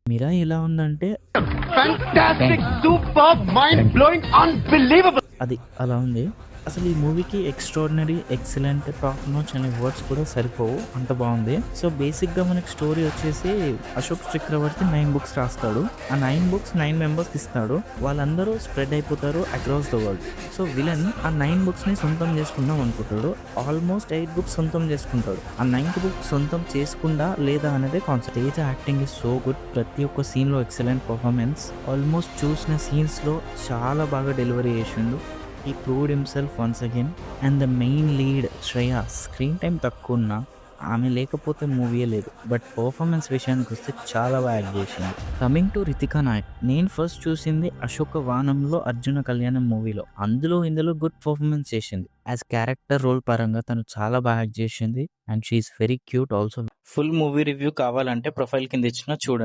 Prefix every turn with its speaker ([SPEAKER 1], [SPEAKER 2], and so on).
[SPEAKER 1] 'మిరా' ఎలా ఉందంటే
[SPEAKER 2] Fantastic, superb, mind-blowing, unbelievable.
[SPEAKER 1] అది అలా ఉంది. అసలు ఈ మూవీకి ఎక్స్ట్రార్డినరీ, ఎక్సలెంట్, టాప్ నాచ్ అనే వర్డ్స్ కూడా సరిపోవు. అంత బాగుంది. సో బేసిక్‌గా మనకి స్టోరీ వచ్చేసి అశోక్ చక్రవర్తి 9 బుక్స్ రాస్తాడు. ఆ 9 బుక్స్ 9 మెంబర్స్‌కి ఇస్తాడు. వాళ్ళందరూ స్ప్రెడ్ అయిపోతారు across the world. So villain ఆ 9 బుక్స్‌ని సొంతం చేసుకుందాం అనుకుంటాడు. ఆల్మోస్ట్ 8 బుక్స్ సొంతం చేసుకుంటాడు. ఆ 9th బుక్ సొంతం చేసుకుందా లేదా అనేదే concept. Teja acting is so good. ప్రతి ఒక్క సీన్‌లో ఎక్సలెంట్ పర్ఫార్మెన్స్. ఆల్మోస్ట్ చూసిన సీన్స్‌లో చాలా బాగా డెలివరీ చేసిండు. He proved himself once again. And the main lead Shreya screen time తక్కువ ఉన్నా ఆమె లేకపోతే మూవీయే లేదు. బట్ పర్ఫార్మెన్స్ విషయానికి వస్తే చాలా బాగా యాక్ట్ చేసింది. కమింగ్ టు రితికా నాయక్, నేను ఫస్ట్ చూసింది అశోక వానంలో అర్జున కళ్యాణం మూవీలో. ఇందులో గుడ్ పర్ఫార్మెన్స్ చేసింది. యాజ్ క్యారెక్టర్ రోల్ పరంగా తను చాలా బాగా యాక్ట్ చేసింది. And she is very cute also. Full movie review కావాలంటే ప్రొఫైల్ కింద ఇచ్చిన చూడండి.